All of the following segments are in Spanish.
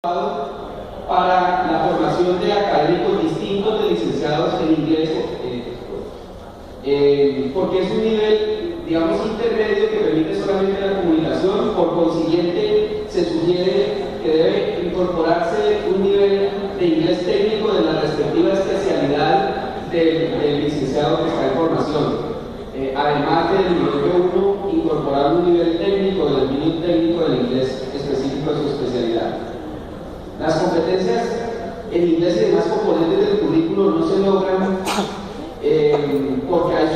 para la formación de académicos distintos de licenciados en inglés, porque es un nivel, digamos, intermedio que permite solamente la comunicación. Por consiguiente, se sugiere que debe incorporarse un nivel de inglés técnico de la respectiva especialidad del licenciado que está en formación. Además del nivel B1, incorporar un nivel técnico del dominio técnico del inglés específico de su especialidad. Las competencias en inglés y demás componentes del currículo no se logran porque hay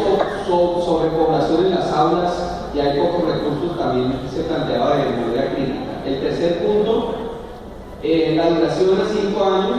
sobrepoblación en las aulas y hay pocos recursos, también se planteaba de manera crítica. El tercer punto, la duración de 5 años.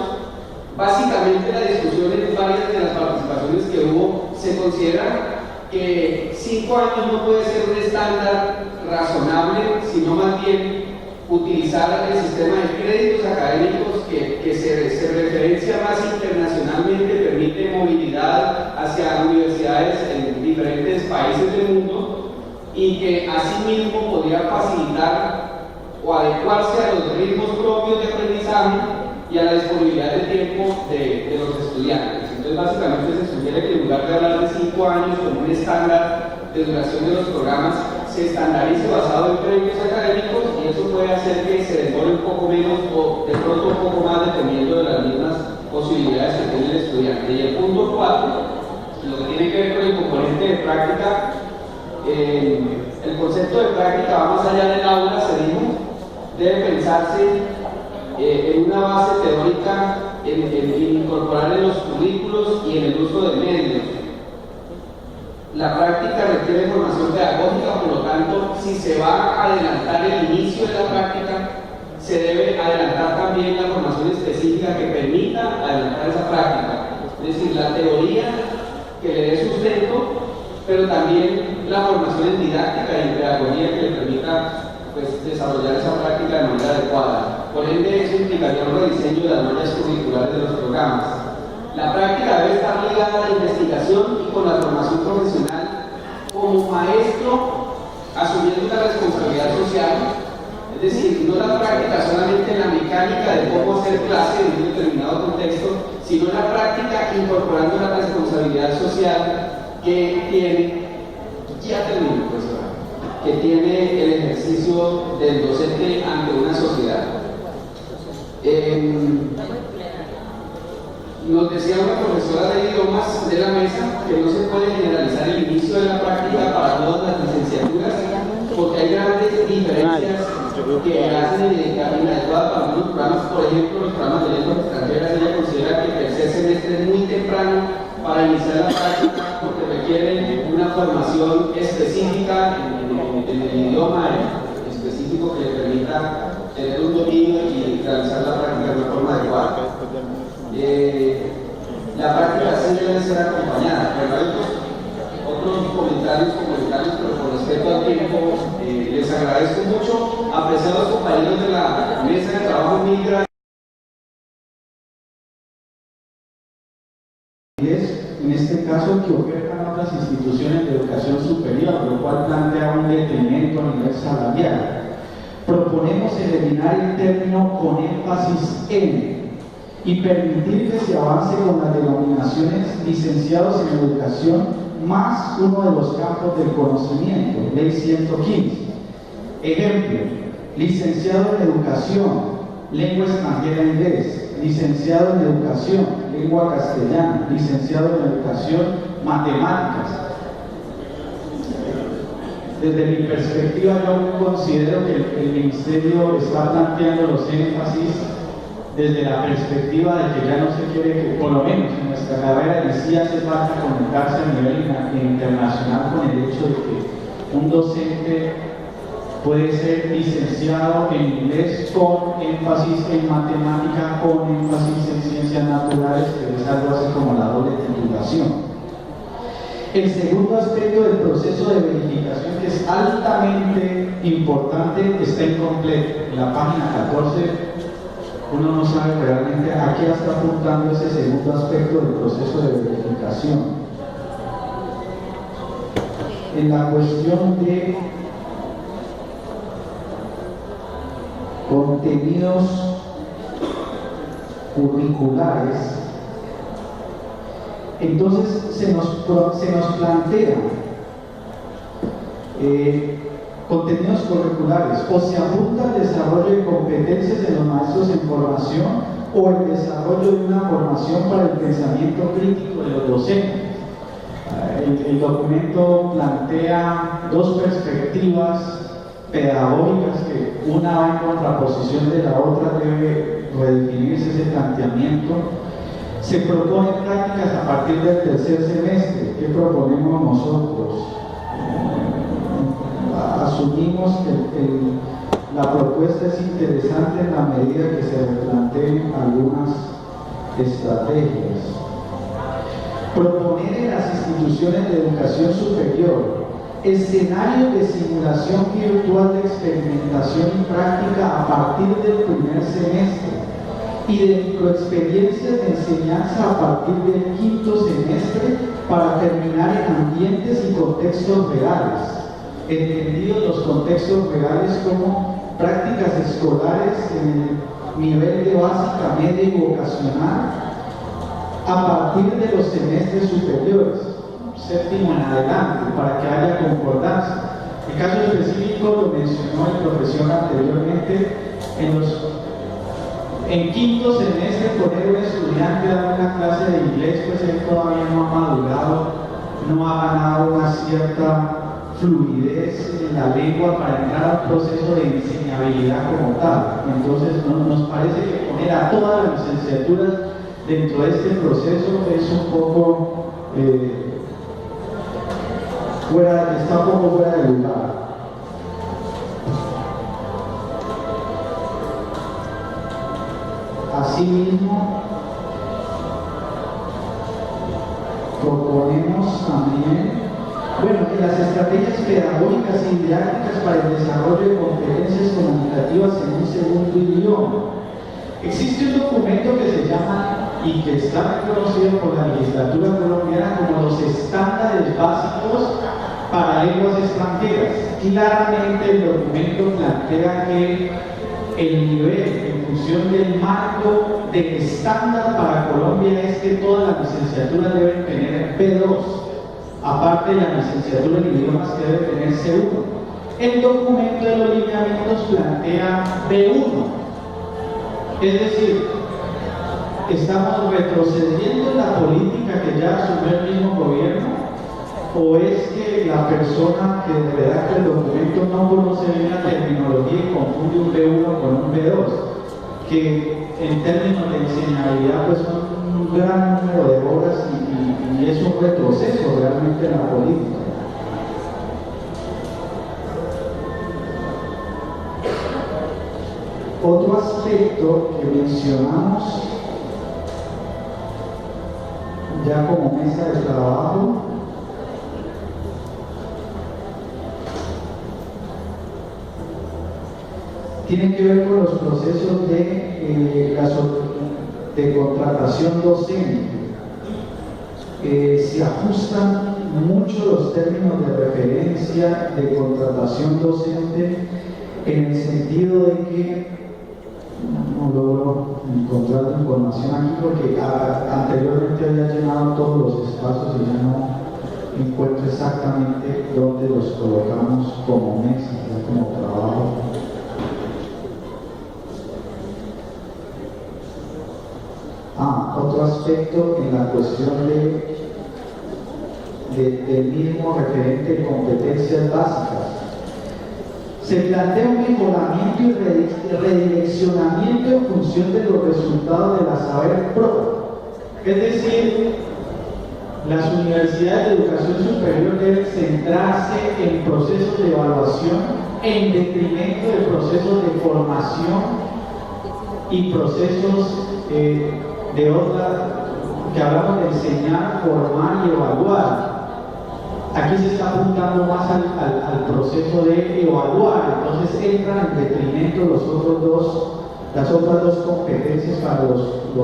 Básicamente la discusión en varias de las participaciones que hubo se considera que 5 años no puede ser un estándar razonable, sino más bien utilizar el sistema de créditos académicos que se referencia más internacionalmente, permite movilidad hacia universidades en diferentes países del mundo y que asimismo podría facilitar o adecuarse a los ritmos propios de aprendizaje y a la disponibilidad de tiempo de los estudiantes. Entonces, básicamente se sugiere que en lugar de hablar de 5 años como un estándar de duración de los programas, se estandarice basado en créditos académicos, y eso puede hacer que se demore un poco menos o de pronto un poco más dependiendo de las mismas posibilidades que tiene el estudiante. Y el punto 4, lo que tiene que ver con el componente de práctica, el concepto de práctica va más allá del aula, se dijo, debe pensarse en una base teórica, en incorporar en los currículos y en el uso de medios. La práctica requiere formación pedagógica, por lo tanto, si se va a adelantar el inicio de la práctica, se debe adelantar también la formación específica que permita adelantar esa práctica. Es decir, la teoría que le dé sustento, pero también la formación en didáctica y en pedagogía que le permita desarrollar esa práctica de manera adecuada. Por ende, eso implicaría un rediseño de las mallas curriculares de los programas. La práctica debe estar ligada a la investigación y con la formación profesional como maestro, asumiendo una responsabilidad social. Es decir, no la práctica solamente en la mecánica de cómo hacer clase en un determinado contexto, sino la práctica incorporando la responsabilidad social que tiene, que tiene el ejercicio del docente ante una sociedad. Nos decía una profesora de idiomas de la mesa que no se puede generalizar el inicio de la práctica para todas las licenciaturas, porque hay grandes diferencias que hacen inadecuadas para algunos programas. Por ejemplo, los programas de lenguas extranjeras, ella considera que el tercer semestre es muy temprano para iniciar la práctica, porque requiere una formación específica en el idioma específico que le permita tener un dominio y realizar la práctica de una forma adecuada. La práctica sí debe ser acompañada, pero hay otros comentarios, pero por respeto al tiempo, les agradezco mucho, apreciados compañeros de la mesa de trabajo migra. En este caso, que ofertan otras instituciones de educación superior, lo cual plantea un detrimento a nivel salarial. Proponemos eliminar el término con énfasis en y permitir que se avance con las denominaciones licenciados en educación más uno de los campos del conocimiento, ley 115. Ejemplo, licenciado en educación, lengua extranjera inglés, licenciado en educación, lengua castellana, licenciado en educación, matemáticas. Desde mi perspectiva, yo considero que el Ministerio está planteando los énfasis desde la perspectiva de que ya no se quiere que, por lo menos en nuestra carrera, y sí hace falta conectarse a nivel internacional con el hecho de que un docente puede ser licenciado en inglés con énfasis en matemática, con énfasis en ciencias naturales, que es algo así como la doble titulación. El segundo aspecto del proceso de verificación, que es altamente importante, está incompleto. En la página 14 uno no sabe realmente a qué está apuntando ese segundo aspecto del proceso de verificación. En la cuestión de contenidos curriculares, entonces se nos plantea contenidos curriculares, o se apunta al desarrollo de competencias de los maestros en formación o el desarrollo de una formación para el pensamiento crítico de los docentes. El documento plantea dos perspectivas pedagógicas que una va en contraposición de la otra, debe redefinirse ese planteamiento. Se proponen prácticas a partir del tercer semestre. ¿Qué proponemos nosotros? Asumimos que la propuesta es interesante en la medida que se replanteen algunas estrategias. Proponer en las instituciones de educación superior escenarios de simulación virtual de experimentación y práctica a partir del primer semestre y de microexperiencias de enseñanza a partir del quinto semestre para terminar en ambientes y contextos reales, entendidos los contextos reales como prácticas escolares en el nivel de básica, media y vocacional a partir de los semestres superiores, séptimo en adelante, para que haya concordancia. El caso específico lo mencionó el profesor anteriormente. En quinto semestre, poner un estudiante a dar una clase de inglés, pues él todavía no ha madurado, no ha ganado una cierta fluidez en la lengua para entrar al proceso de enseñabilidad como tal. Entonces nos parece que poner a todas las licenciaturas dentro de este proceso es un poco está un poco fuera de lugar. Asimismo, proponemos también, que las estrategias pedagógicas y didácticas para el desarrollo de competencias comunicativas en un segundo idioma. Existe un documento que se llama y que está reconocido por la legislatura colombiana como los estándares básicos para lenguas extranjeras. Claramente el documento plantea que el nivel en función del marco del estándar para Colombia es que todas las licenciaturas deben tener B2, aparte de las licenciaturas en idiomas que deben tener C1. El documento de los lineamientos plantea B1, es decir, ¿estamos retrocediendo en la política que ya asumió el mismo gobierno? ¿O es que la persona que redacta el documento no conoce bien la terminología y confunde un B1 con un B2? Que en términos de enseñabilidad pues son un gran número de horas y es un retroceso realmente en la política. Otro aspecto que mencionamos ya como mesa de trabajo tiene que ver con los procesos de contratación docente. Se ajustan mucho los términos de referencia de contratación docente en el sentido de que no logro encontrar la información aquí porque anteriormente había llenado todos los espacios y ya no encuentro exactamente dónde los colocamos como mesa, como trabajo. Otro aspecto en la cuestión del mismo referente de competencias básicas. Se plantea un mejoramiento y redireccionamiento en función de los resultados de la saber pro. Es decir, las universidades de educación superior deben centrarse en procesos de evaluación en detrimento de procesos de formación y procesos de otra, que hablamos de enseñar, formar y evaluar. Aquí se está apuntando más al proceso de evaluar, entonces entran en detrimento las otras dos competencias para los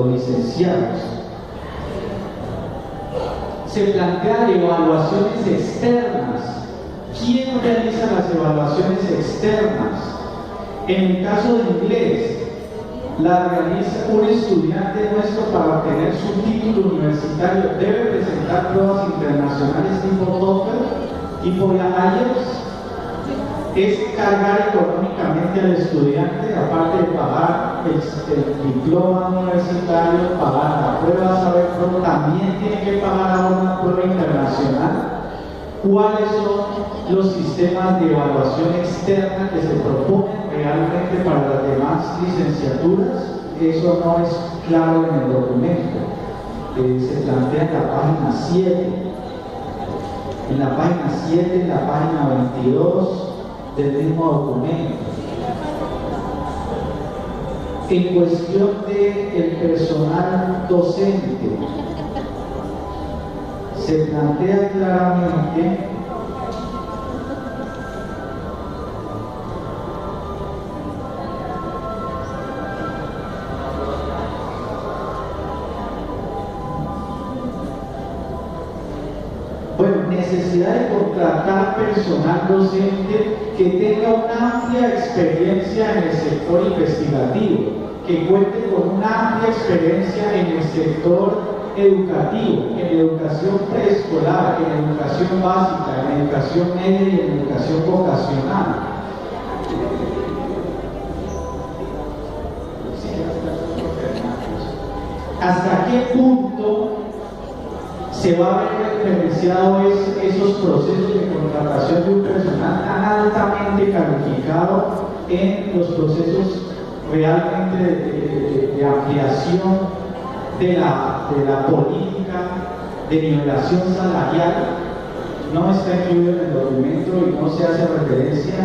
licenciados. Se plantean evaluaciones externas. ¿Quién realiza las evaluaciones externas? En el caso de inglés, la realiza un estudiante nuestro para obtener su título universitario. Debe presentar pruebas internacionales tipo TOEFL, tipo la IELTS. Es cargar económicamente al estudiante, aparte de pagar el diploma universitario, pagar la prueba saber pro, también tiene que pagar ahora una prueba internacional. ¿Cuáles son los sistemas de evaluación externa que se proponen realmente para las demás licenciaturas? Eso no es claro en el documento. Se plantea en la página 7. En la página 7, en la página 22 del mismo documento. En cuestión del personal docente, se plantea claramente necesidad de contratar personal docente que tenga una amplia experiencia en el sector investigativo, que cuente con una amplia experiencia en el sector educativo, en educación preescolar, en educación básica, en educación media y en educación vocacional. ¿Hasta qué punto se va a ver referenciado esos procesos de contratación de un personal tan altamente calificado en los procesos realmente de ampliación de la política de nivelación salarial? No está incluido en el documento y no se hace referencia.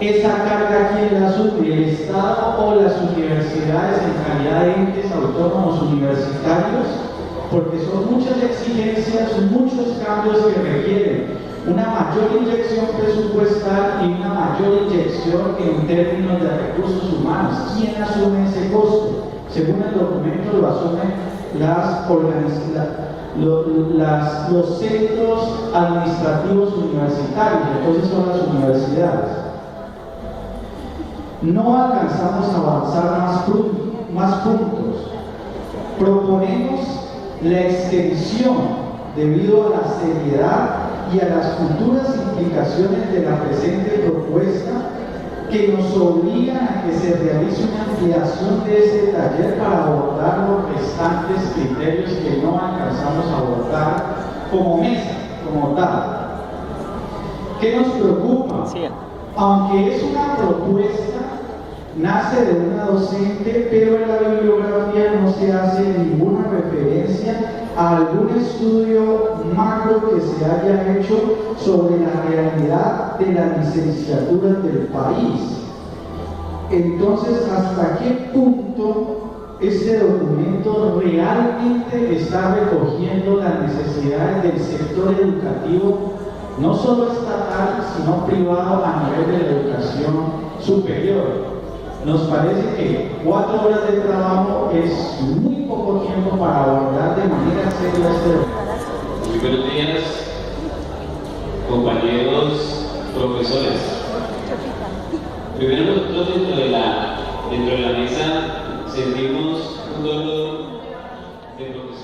Esa carga, ¿quién la asume? ¿El Estado o las universidades en calidad de entes autónomos universitarios? Porque son muchas exigencias, muchos cambios que requieren una mayor inyección presupuestal y una mayor inyección en términos de recursos humanos. ¿Quién asume ese costo? Según el documento lo asumen los centros administrativos universitarios, entonces son las universidades. No alcanzamos a avanzar más puntos. Proponemos la extensión, debido a la seriedad y a las futuras implicaciones de la presente propuesta, que nos obligan a que se realice una ampliación de ese taller para abordar los restantes criterios que no alcanzamos a abordar como mesa, como tal. ¿Qué nos preocupa? Sí. Aunque es una propuesta, nace de una docente, pero en la bibliografía no se hace ninguna referencia a algún estudio macro que se haya hecho sobre la realidad de las licenciaturas del país. Entonces, ¿hasta qué punto este documento realmente está recogiendo las necesidades del sector educativo, no solo estatal, sino privado a nivel de la educación superior? Nos parece que 4 horas de trabajo es muy poco tiempo para abordar de manera seria este documento. Muy buenos días, compañeros profesores. Primero, nosotros dentro de la mesa sentimos un dolor de profesores.